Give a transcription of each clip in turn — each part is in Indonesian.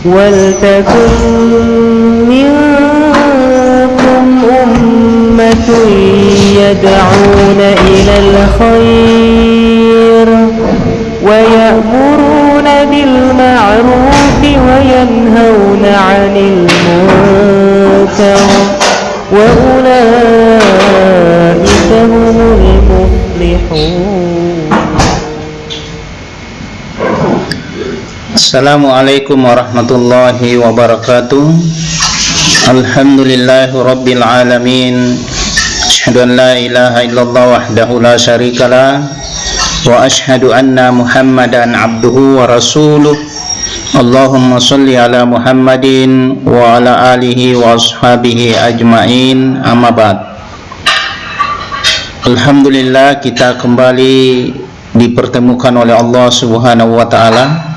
ولتكن منكم أمة يدعون إلى الخير ويأمرون بالمعروف وينهون عن المنكر وأولئك هم المفلحون. Assalamualaikum warahmatullahi wabarakatuh. Alhamdulillahi rabbil alamin. Asyhadu an la ilaha illallah wahdahu la syarikalah wa asyhadu anna Muhammadan abduhu wa rasuluh. Allahumma sholli ala Muhammadin wa ala alihi wa ashabihi ajmain. Amma ba'd. Alhamdulillah, kita kembali dipertemukan oleh Allah Subhanahu wa taala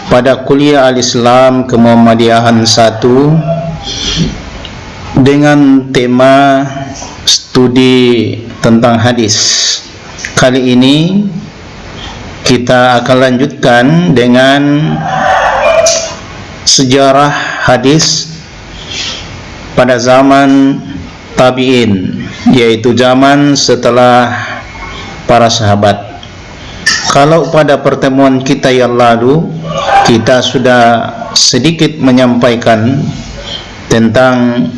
pada kuliah Al-Islam Kemuhammadiyahan 1 dengan tema studi tentang hadis. Kali ini kita akan lanjutkan dengan sejarah hadis pada zaman tabi'in, yaitu zaman setelah para sahabat. Kalau pada pertemuan kita yang lalu kita sudah sedikit menyampaikan tentang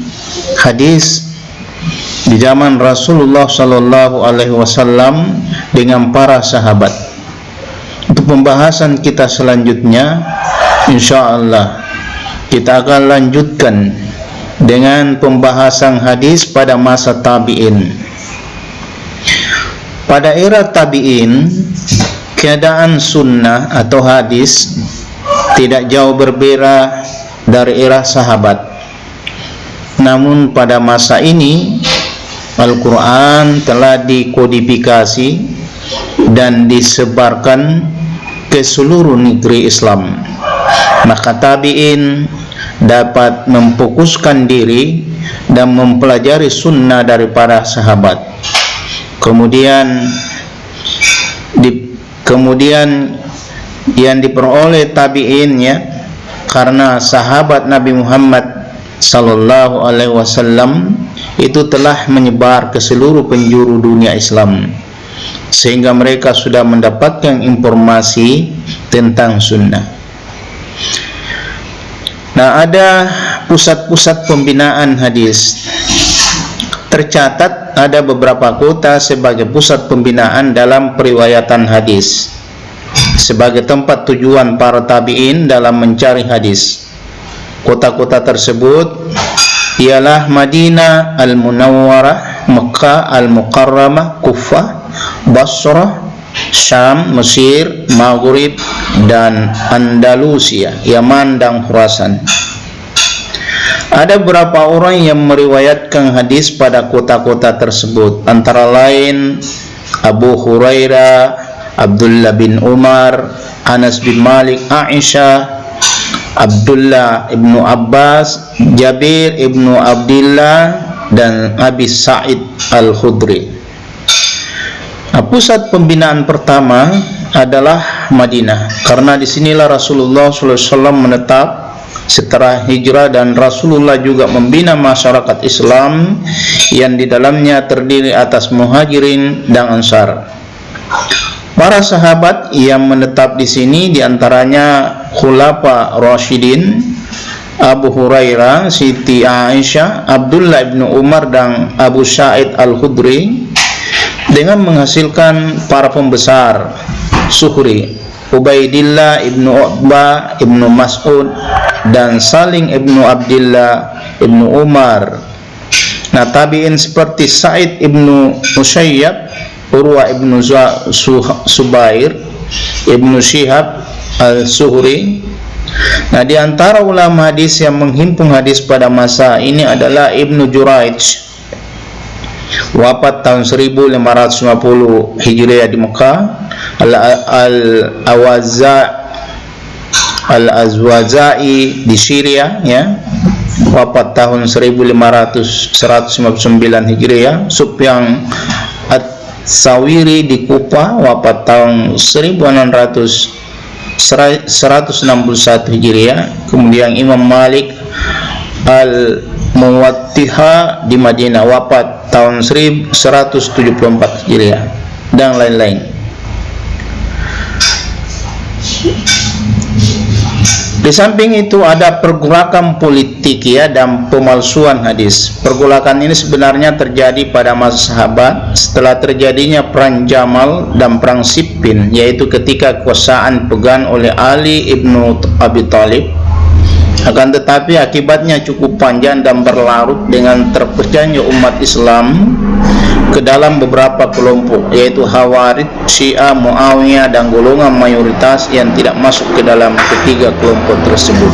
hadis di zaman Rasulullah Sallallahu Alaihi Wasallam dengan para sahabat. Untuk pembahasan kita selanjutnya, insya Allah kita akan lanjutkan dengan pembahasan hadis pada masa tabi'in. Pada era tabi'in, keadaan sunnah atau hadis tidak jauh berbeda dari era sahabat. Namun pada masa ini Al-Quran telah dikodifikasi dan disebarkan ke seluruh negeri Islam. Maka tabi'in dapat memfokuskan diri dan mempelajari sunnah daripada sahabat. Kemudian yang diperoleh tabi'in, ya, karena sahabat Nabi Muhammad sallallahu alaihi wasallam itu telah menyebar ke seluruh penjuru dunia Islam, sehingga mereka sudah mendapatkan informasi tentang sunnah. Nah, ada pusat-pusat pembinaan hadis. Tercatat ada beberapa kota sebagai pusat pembinaan dalam periwayatan hadis, sebagai tempat tujuan para tabi'in dalam mencari hadis. Kota-kota tersebut ialah Madinah Al-Munawwarah, Mekah Al-Mukarramah, Kufah, Basrah, Syam, Mesir, Maghrib, dan Andalusia, Yaman dan Khurasan. Ada beberapa orang yang meriwayatkan hadis pada kota-kota tersebut, antara lain Abu Hurairah, Abdullah bin Umar, Anas bin Malik, Aisyah, Abdullah ibnu Abbas, Jabir ibnu Abdillah, dan Abi Sa'id Al-Khudri. Pusat pembinaan pertama adalah Madinah, karena disinilah Rasulullah SAW menetap setelah hijrah, dan Rasulullah juga membina masyarakat Islam yang di dalamnya terdiri atas muhajirin dan ansar. Para sahabat yang menetap di sini diantaranya Khulafa Rasyidin, Abu Hurairah, Siti Aisyah, Abdullah bin Umar, dan Abu Sa'id Al-Khudri, dengan menghasilkan para pembesar Suhri, Ubaidillah ibnu Uqbah ibnu Mas'ud, dan Salim ibnu Abdillah ibnu Umar. Nah, tabi'in seperti Sa'id ibnu Musayyab, Urwah ibnu Subair, ibnu Syihab Al-Suhri. Nah, di antara ulama hadis yang menghimpun hadis pada masa ini adalah Ibnu Juraij, wafat tahun 1550 Hijriah di Mekah. Al-Azwazai di Syria, ya, wafat tahun 159 Hijriah. Sufyan At-Sawiri di Kufa, wafat tahun 1600 161 Hijriah. Kemudian Imam Malik Al-Muwattihah di Madinah, wafat tahun 174 Hijriah, dan lain-lain. Di samping itu ada pergolakan politik ya dan pemalsuan hadis. Pergolakan ini sebenarnya terjadi pada masa sahabat setelah terjadinya perang Jamal dan perang Siffin, yaitu ketika kekuasaan pegang oleh Ali ibnu Abi Thalib. Akan tetapi akibatnya cukup panjang dan berlarut dengan terpecahnya umat Islam ke dalam beberapa kelompok, yaitu Khawarij, Syiah, Muawiyah, dan golongan mayoritas yang tidak masuk ke dalam ketiga kelompok tersebut.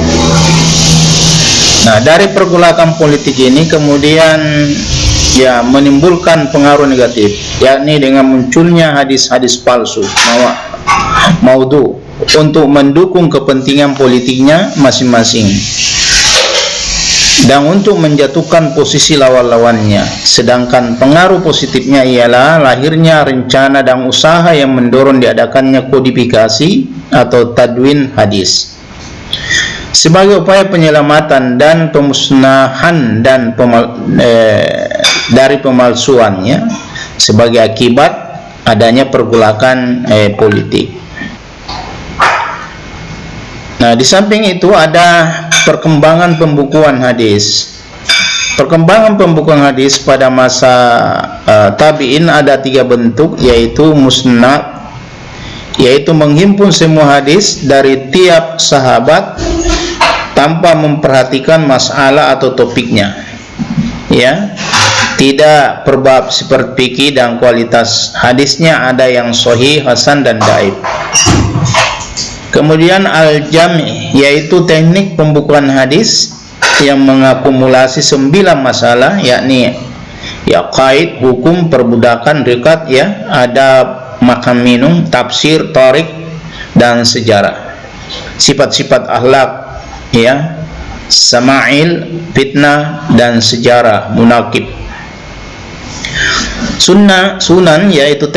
Nah, dari pergolakan politik ini kemudian ya menimbulkan pengaruh negatif, yakni dengan munculnya hadis-hadis palsu, maudhu, untuk mendukung kepentingan politiknya masing-masing dan untuk menjatuhkan posisi lawan-lawannya. Sedangkan pengaruh positifnya ialah lahirnya rencana dan usaha yang mendorong diadakannya kodifikasi atau tadwin hadis sebagai upaya penyelamatan dan pemusnahan dan dari pemalsuannya sebagai akibat adanya pergolakan politik. Nah, di samping itu ada perkembangan pembukuan hadis. Perkembangan pembukuan hadis pada masa tabi'in ada 3 bentuk, yaitu musnad, yaitu menghimpun semua hadis dari tiap sahabat tanpa memperhatikan masalah atau topiknya, ya, tidak per bab seperti fikih, dan kualitas hadisnya ada yang sahih, hasan, dan dhaif. Kemudian al-jami', yaitu teknik pembukuan hadis yang mengakumulasi 9 masalah, yakni ya qaid, hukum, perbudakan, riqat, ya, adab, makan minum, tafsir, tarik, dan sejarah. Sifat-sifat akhlak, ya, sama'il, fitnah, dan sejarah munaqib. Sunan, yaitu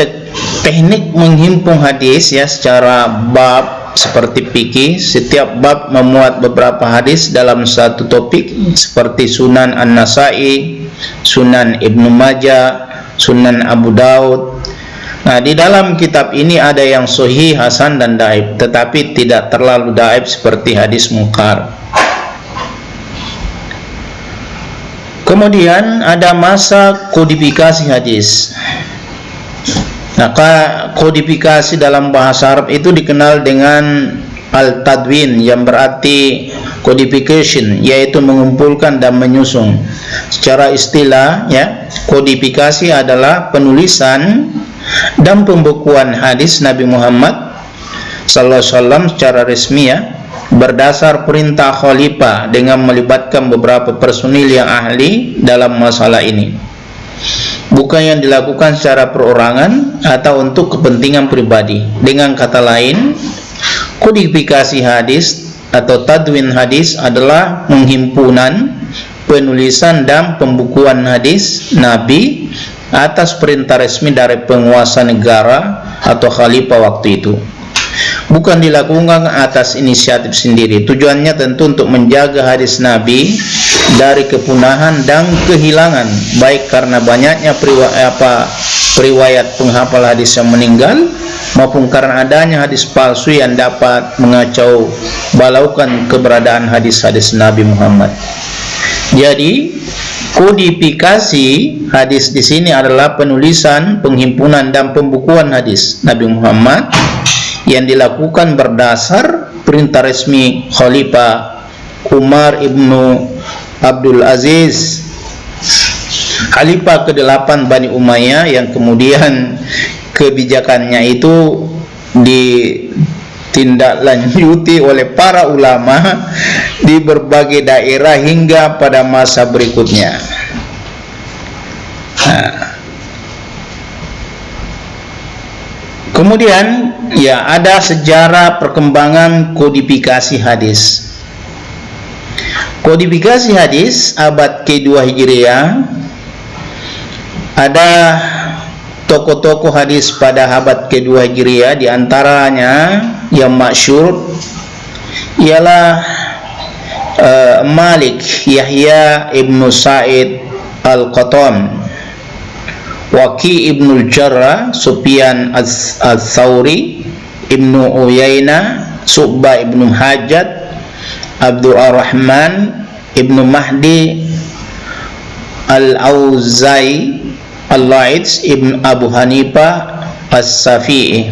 teknik menghimpun hadis ya secara bab seperti fikih. Setiap bab memuat beberapa hadis dalam satu topik, seperti Sunan An-Nasa'i, Sunan Ibnu Majah, Sunan Abu Daud. Nah, di dalam kitab ini ada yang sahih, hasan, dan dhaif, tetapi tidak terlalu dhaif seperti hadis munkar. Kemudian ada masa kodifikasi hadis. Nah, kodifikasi dalam bahasa Arab itu dikenal dengan al-tadwin, yang berarti codification, yaitu mengumpulkan dan menyusun. Secara istilah, ya, kodifikasi adalah penulisan dan pembukuan hadis Nabi Muhammad SAW secara resmi, ya, berdasar perintah khalifah dengan melibatkan beberapa personil yang ahli dalam masalah ini, bukan yang dilakukan secara perorangan atau untuk kepentingan pribadi. Dengan kata lain, kodifikasi hadis atau tadwin hadis adalah penghimpunan, penulisan, dan pembukuan hadis Nabi atas perintah resmi dari penguasa negara atau khalifah waktu itu, bukan dilakukan atas inisiatif sendiri. Tujuannya tentu untuk menjaga hadis Nabi dari kepunahan dan kehilangan, baik karena banyaknya periwayat penghafal hadis yang meninggal, maupun karena adanya hadis palsu yang dapat mengacau balaukan keberadaan hadis-hadis Nabi Muhammad. Jadi, kodifikasi hadis di sini adalah penulisan, penghimpunan, dan pembukuan hadis Nabi Muhammad yang dilakukan berdasar perintah resmi Khalifah Umar ibnu Abdul Aziz, Khalifah ke-8 Bani Umayyah, yang kemudian kebijakannya itu ditindaklanjuti oleh para ulama di berbagai daerah hingga pada masa berikutnya. Kemudian ya ada sejarah perkembangan kodifikasi hadis. Kodifikasi hadis abad ke-2 Hijriah, ada tokoh-tokoh hadis pada abad ke-2 Hijriah, di antaranya yang masyhur ialah Malik Yahya ibnu Sa'id Al-Qattan, Waqi ibnu Jarrah, Sufyan Al-Thawri, Ibnu Uyainah, Su'bah ibnu Hajjat, Abdul Rahman ibnu Mahdi Al-Auza'i, Al-Laits ibnu Abu Hanifah As-Safi'i.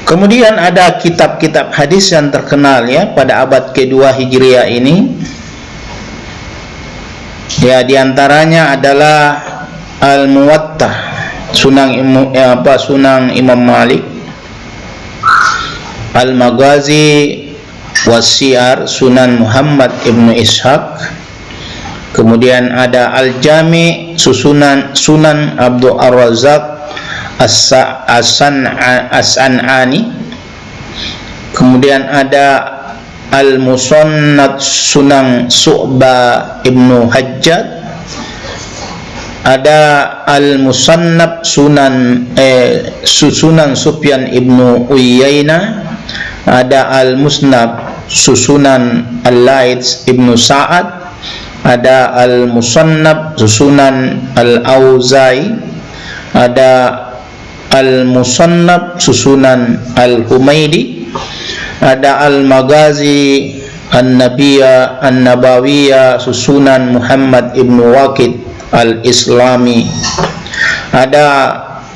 Kemudian ada kitab-kitab hadis yang terkenal ya pada abad kedua Hijriah ini. Ya, diantaranya adalah Al-Muwatta, Sunan Imam Malik, Al-Maghazi Wasyiar, Sunan Muhammad ibnu Ishaq. Kemudian ada Al-Jami, Sunan Abdul Ar-Razzaq As-San'ani. Kemudian ada Al-Musannad Sunan Su'bah ibnu Hajjat. Ada Al-Musannab Sunan Sufyan ibnu Uyainah. Ada Al-Musnad Susunan Al-Laits ibnu Sa'ad. Ada Al-Musannab Susunan Al-Auza'i. Ada Al-Musannab Susunan Al-Humaidi. Ada Al-Maghazi An-Nabawiyah Susunan Muhammad ibnu Waqid Al-Islami. Ada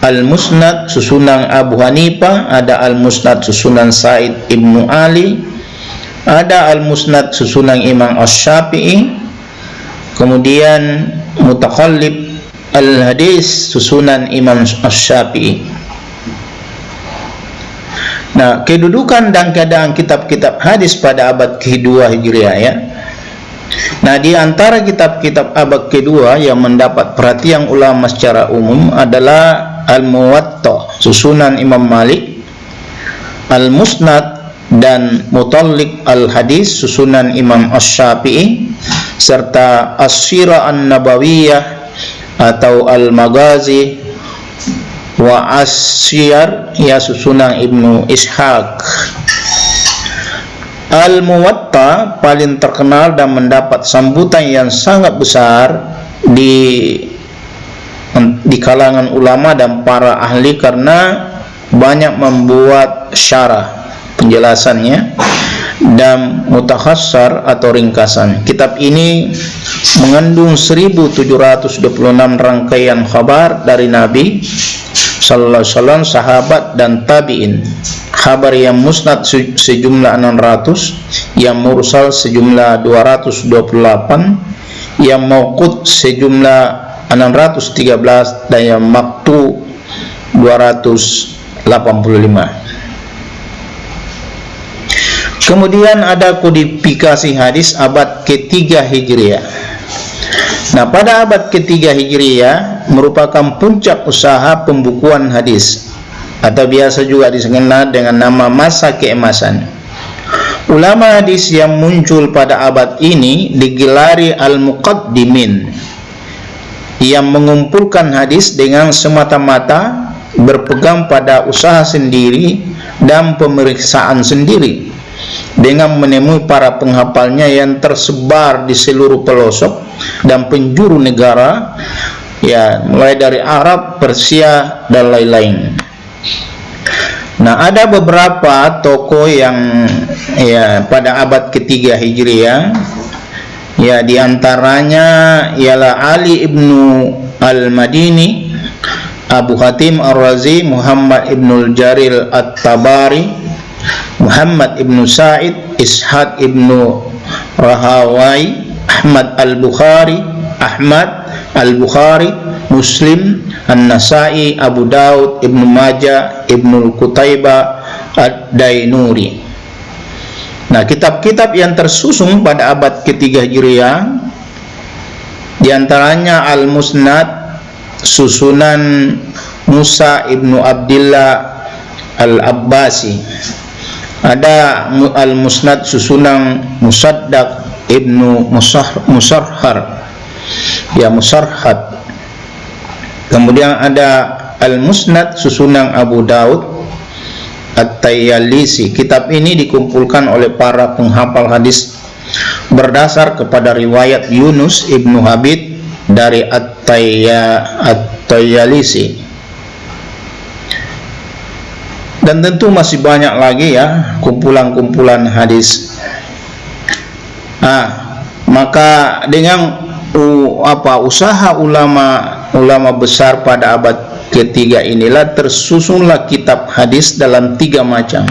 Al-Musnad Susunan Abu Hanifah. Ada Al-Musnad Susunan Sa'id ibnu Ali. Ada Al-Musnad Susunan Imam Asy-Syafi'i. Kemudian Mutakhallib Al-Hadis Susunan Imam Asy-Syafi'i. Nah, kedudukan dan keadaan kitab-kitab hadis pada abad kedua Hijriah ya. Nah, di antara kitab-kitab abad kedua yang mendapat perhatian ulama secara umum adalah Al-Muwatta Susunan Imam Malik, Al-Musnad dan Mutalliq Al-Hadis Susunan Imam Asy-Syafi'i, serta As-Sirah An-Nabawiyah atau Al-Maghazi wa As-Siyar ya Susunan Ibnu Ishaq. Al-Muwatta paling terkenal dan mendapat sambutan yang sangat besar di kalangan ulama dan para ahli karena banyak membuat syarah penjelasannya dan mutakhassar atau ringkasan. Kitab ini mengandung 1726 rangkaian khabar dari Nabi sallallahu alaihi wasallam, sahabat dan tabi'in. Khabar yang musnad sejumlah 600, yang mursal sejumlah 228, yang mauqut sejumlah 613 dan yang maktu 285. Kemudian ada kodifikasi hadis abad ketiga Hijriah. Nah, pada abad ketiga Hijriah merupakan puncak usaha pembukuan hadis atau biasa juga dikenal dengan nama masa keemasan. Ulama hadis yang muncul pada abad ini digelari al-muqaddimin, yang mengumpulkan hadis dengan semata-mata berpegang pada usaha sendiri dan pemeriksaan sendiri, dengan menemui para penghafalnya yang tersebar di seluruh pelosok dan penjuru negara, ya, mulai dari Arab, Persia dan lain-lain. Nah, ada beberapa tokoh yang ya pada abad ketiga Hijriah, ya, diantaranya ialah Ali ibnu Al-Madini, Abu Hatim Ar-Razi, Muhammad ibnu Jaril At-Tabari, Muhammad ibnu Sa'id, Ishaq ibnu Rahawai, Ahmad Al-Bukhari, Muslim, An-Nasai, Abu Daud, Ibnu Majah, Ibnu Qutaibah, Ad-Dainuri. Nah, kitab-kitab yang tersusun pada abad ketiga Hijriah diantaranya Al-Musnad susunan Musa ibnu Abdillah Al-Abbasi. Ada Al-Musnad susunan Musaddaq ibnu Musarhad. Kemudian ada Al-Musnad susunan Abu Daud At-Tayalisi. Kitab ini dikumpulkan oleh para penghafal hadis berdasar kepada riwayat Yunus ibnu Habib dari At-Tayalisi. Dan tentu masih banyak lagi ya kumpulan-kumpulan hadis. Maka dengan usaha ulama besar pada abad ketiga inilah tersusunlah kitab hadis dalam 3 macam.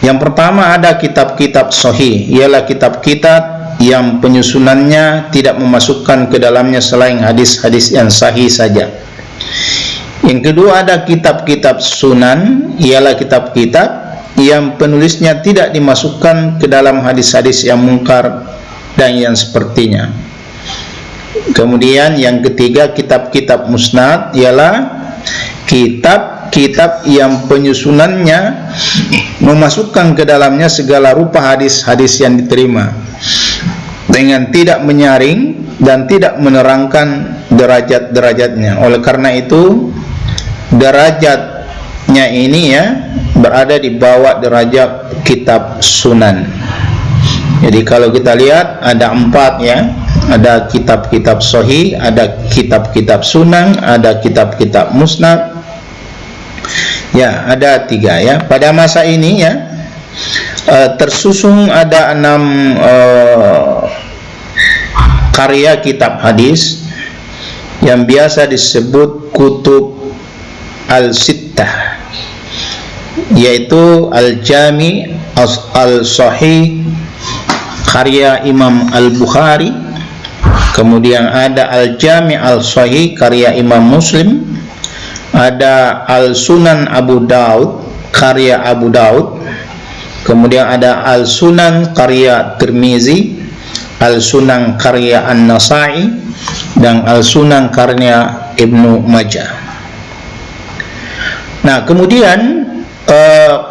Yang pertama ada kitab-kitab sahih, ialah kitab-kitab yang penyusunannya tidak memasukkan ke dalamnya selain hadis-hadis yang sahih saja. Yang kedua ada kitab-kitab sunan, ialah kitab-kitab yang penulisnya tidak dimasukkan ke dalam hadis-hadis yang mungkar dan yang sepertinya. Kemudian yang ketiga kitab-kitab musnad, ialah kitab-kitab yang penyusunannya memasukkan ke dalamnya segala rupa hadis-hadis yang diterima dengan tidak menyaring dan tidak menerangkan derajat-derajatnya. Oleh karena itu derajatnya ini ya berada di bawah derajat kitab sunan. Jadi kalau kita lihat ada 4 ya, ada kitab-kitab sahih, ada kitab-kitab sunan, ada kitab-kitab musnad, ya ada 3 ya. Pada masa ini ya tersusun ada 6 karya kitab hadis yang biasa disebut kutub al-sittah, yaitu Al-Jami Al-Sahih karya Imam Al-Bukhari, kemudian ada Al-Jami Al-Sahih karya Imam Muslim, ada Al-Sunan Abu Daud karya Abu Daud, kemudian ada Al-Sunan karya Tirmizi, Al-Sunan karya An-Nasai, dan Al-Sunan karya Ibnu Majah. Nah, kemudian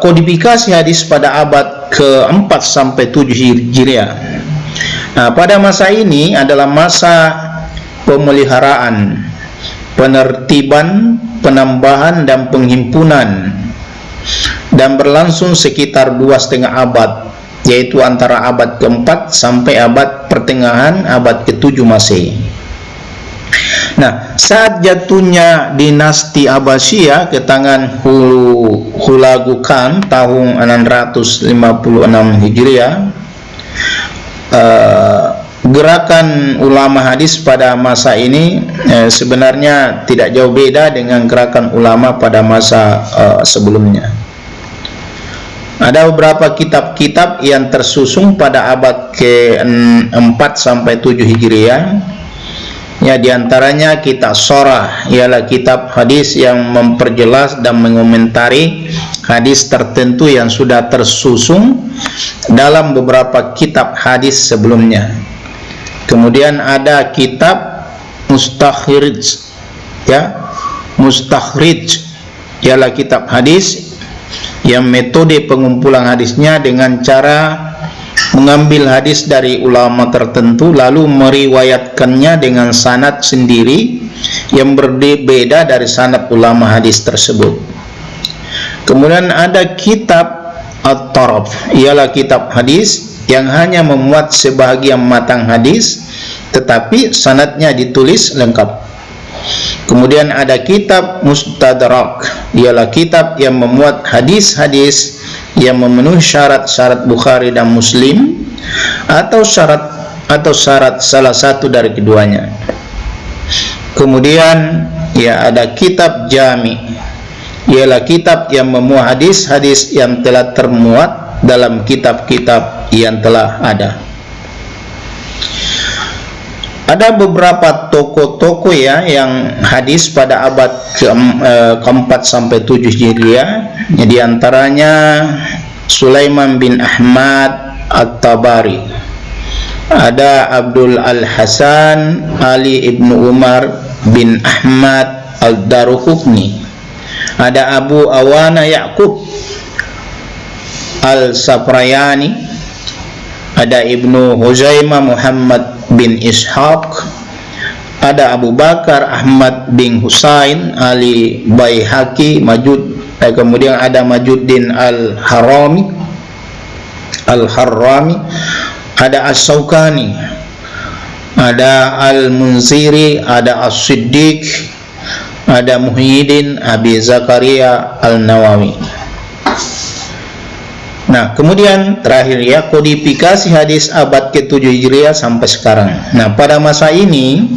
kodifikasi hadis pada abad ke-4 sampai 7 Hijriah. Nah, pada masa ini adalah masa pemeliharaan, penertiban, penambahan dan penghimpunan, dan berlangsung sekitar 2,5 abad, yaitu antara abad ke-4 sampai abad pertengahan abad ke-7 Masehi. Nah, saat jatuhnya dinasti Abbasiyah ke tangan Hulagu Khan tahun 656 Hijriah, gerakan ulama hadis pada masa ini sebenarnya tidak jauh beda dengan gerakan ulama pada masa sebelumnya. Ada beberapa kitab-kitab yang tersusun pada abad ke-4 sampai 7 Hijriah. Ya, diantaranya kitab Shorah, ialah kitab hadis yang memperjelas dan mengomentari hadis tertentu yang sudah tersusun dalam beberapa kitab hadis sebelumnya. Kemudian ada kitab Mustakhrij, ya, Mustakhrij ialah kitab hadis yang metode pengumpulan hadisnya dengan cara mengambil hadis dari ulama tertentu lalu meriwayatkannya dengan sanad sendiri yang berbeda dari sanad ulama hadis tersebut. Kemudian ada kitab At-Taraf, ialah kitab hadis yang hanya memuat sebahagian matang hadis tetapi sanadnya ditulis lengkap. Kemudian ada kitab Mustadrak, ialah kitab yang memuat hadis-hadis yang memenuhi syarat-syarat Bukhari dan Muslim atau syarat salah satu dari keduanya. Kemudian ya ada kitab Jami, ialah kitab yang memuat hadis-hadis yang telah termuat dalam kitab-kitab yang telah ada. Ada beberapa toko-toko ya yang hadis pada abad ke-4 sampai 7 Hijriah. Di antaranya Sulaiman bin Ahmad At-Tabari, ada Abdul Al-Hasan Ali ibnu Umar bin Ahmad Al-Daruqutni, ada Abu Awana Ya'qub Al-Safrayani, ada Ibnu Huzaimah Muhammad bin Ishaq, ada Abu Bakar Ahmad bin Husain Ali Baihaqi kemudian ada Majuddin Al-Harrami, ada As-Sawqani, ada Al-Munziri, ada As-Siddiq, ada Muhyiddin Abi Zakaria Al-Nawawi. Nah, kemudian terakhir ya, kodifikasi hadis abad ke-7 Hijriah sampai sekarang. Nah, pada masa ini,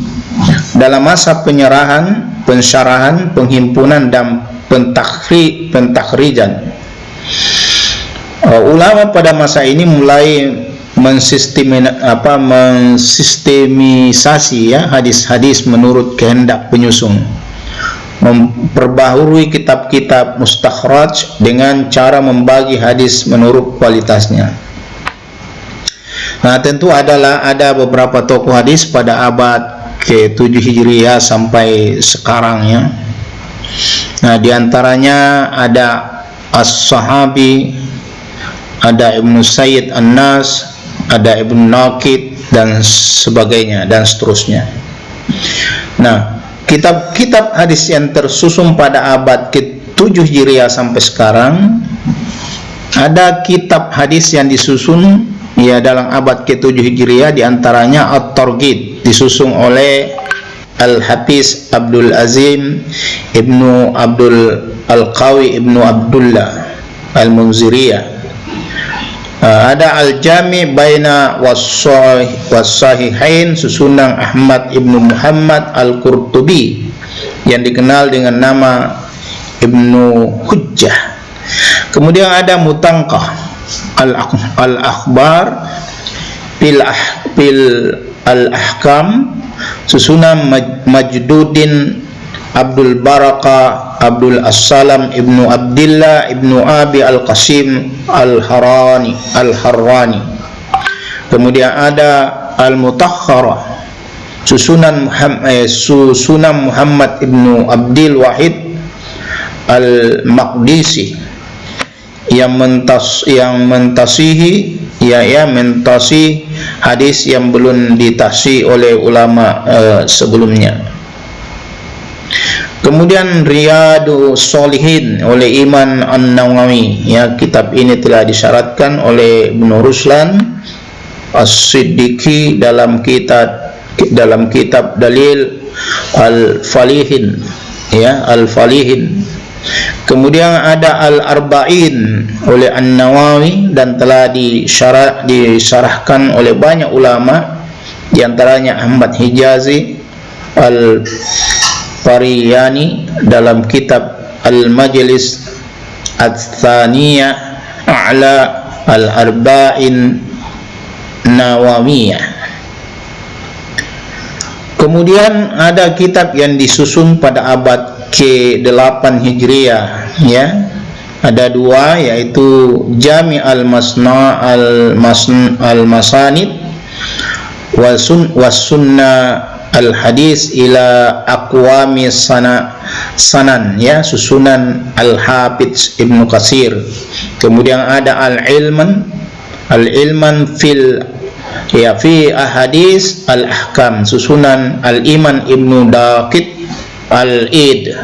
dalam masa penyerahan, pensyarahan, penghimpunan dan pentakhrijan, ulama pada masa ini mulai mensistemisasi ya hadis-hadis menurut kehendak penyusun, memperbaharui kitab-kitab mustakhraj dengan cara membagi hadis menurut kualitasnya. Nah, tentu ada beberapa tokoh hadis pada abad ke-7 Hijriah sampai sekarang ya. Nah, diantaranya ada As-Sahabi, ada Ibnu Sayyid An-Nas, ada Ibnu Naqid dan sebagainya dan seterusnya. Nah, kitab-kitab hadis yang tersusun pada abad ke-7 Hijriah sampai sekarang, ada kitab hadis yang disusun ya dalam abad ke-7 Hijriah, diantaranya At-Targhib disusun oleh Al-Hafiz Abdul Azim Ibnu Abdul Al-Qawi Ibnu Abdullah Al-Munziriyah. Ada Al-Jami' Baina Was-Sahihain susunan Ahmad Ibnu Muhammad Al-Qurtubi yang dikenal dengan nama Ibnu Hujjah. Kemudian ada Mutangqah Al-Akhbar Fil Al-Ahkam susunan Majduddin Abdul Baraka Abdul As-Salam Ibnu Abdillah Ibnu Abi Al-Qasim Al-Harrani. Kemudian ada Al-Mutakhara susunan Muhammad Ibnu Abdil Wahid Al-Maqdisi yang mentasihi hadis yang belum ditasi oleh ulama sebelumnya. Kemudian Riyadus Shalihin oleh Iman An-Nawawi ya, kitab ini telah disyaratkan oleh Ibnu Ruslan As-Siddiqi dalam kitab Dalil Al-Falihin ya, Al-Falihin. Kemudian ada Al-Arba'in oleh An-Nawawi dan telah disyarahkan oleh banyak ulama, di antaranya Ahmad Hijazi Al-Fariyani dalam kitab Al-Majlis Ats-Tsaniyah A'la Al-Arba'in Nawawiyah. Kemudian ada kitab yang disusun pada abad ke-8 Hijriah ya. Ada dua, yaitu Jami' al-Masanid wa Sunnah al-Hadis ila Aqwami Sanan ya, susunan Al-Hafidz Ibnu Katsir. Kemudian ada Al-Ilman fi Ahadis Al-Ahkam susunan Al-Iman Ibnu Daqid Al-Id.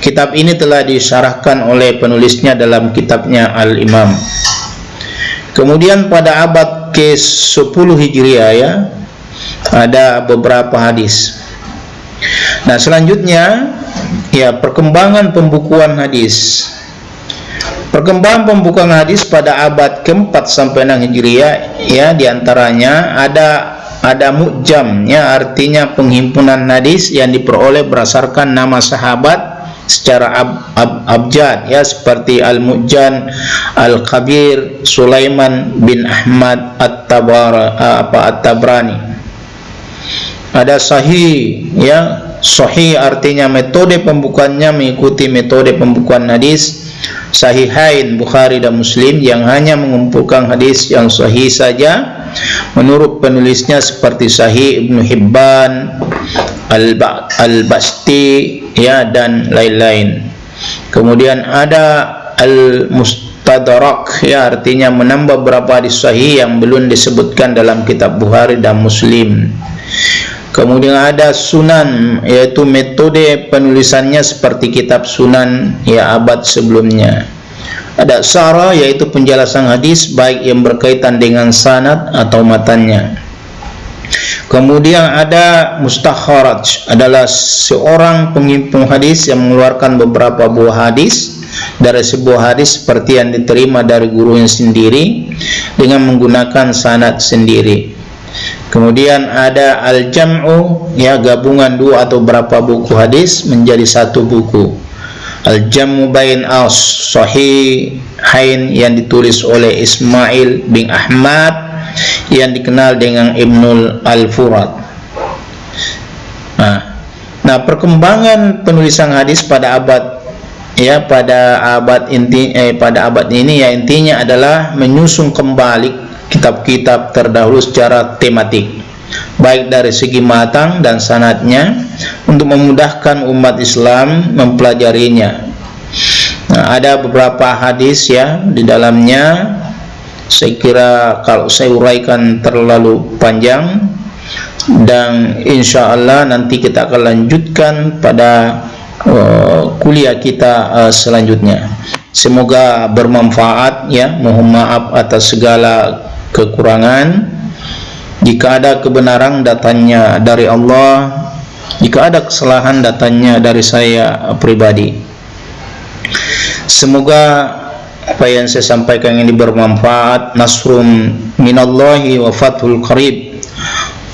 Kitab ini telah disyarahkan oleh penulisnya dalam kitabnya Al-Imam. Kemudian pada abad ke-10 Hijriah ya, ada beberapa hadis. Nah, selanjutnya ya, perkembangan pembukuan hadis. Perkembangan pembukuan hadis pada abad ke-4 sampai 6 Hijriah ya, diantaranya ada mu'jam ya, artinya penghimpunan hadis yang diperoleh berdasarkan nama sahabat secara abjad ya, seperti Al-Mu'jan Al-Kabir Sulaiman bin Ahmad At-Tabrani. Ada sahih ya, sahih artinya metode pembukuannya mengikuti metode pembukuan hadis Sahihain Bukhari dan Muslim yang hanya mengumpulkan hadis yang sahih saja menurut penulisnya, seperti Sahih Ibnu Hibban, Al-Basti ya, dan lain-lain. Kemudian ada Al-Mustadrak ya, artinya menambah beberapa hadis sahih yang belum disebutkan dalam kitab Bukhari dan Muslim. Kemudian ada sunan, yaitu metode penulisannya seperti kitab sunan ya abad sebelumnya. Ada syarah, yaitu penjelasan hadis baik yang berkaitan dengan sanad atau matannya. Kemudian ada mustakharaj, adalah seorang pengimpun hadis yang mengeluarkan beberapa buah hadis dari sebuah hadis seperti yang diterima dari gurunya sendiri dengan menggunakan sanad sendiri. Kemudian ada al-jam'u, ya gabungan dua atau berapa buku hadis menjadi satu buku. Al-jam'u bain as-sahihain yang ditulis oleh Ismail bin Ahmad yang dikenal dengan Ibnul Al-Furat. Nah, perkembangan penulisan hadis pada abad ini ya intinya adalah menyusun kembali kitab-kitab terdahulu secara tematik, baik dari segi matang dan sanadnya, untuk memudahkan umat Islam mempelajarinya. Nah, ada beberapa hadis ya di dalamnya. Saya kira kalau saya uraikan terlalu panjang, dan insya Allah nanti kita akan lanjutkan pada kuliah kita selanjutnya. Semoga bermanfaat ya. Mohon maaf atas segala kekurangan. Jika ada kebenaran, datangnya dari Allah. Jika ada kesalahan, datangnya dari saya pribadi. Semoga apa yang saya sampaikan ini bermanfaat. Nasrum minallahi wa fathul qarib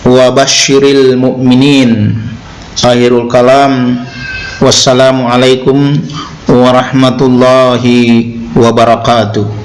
wa basyiril mu'minin. Akhirul kalam. Wassalamualaikum warahmatullahi wabarakatuh.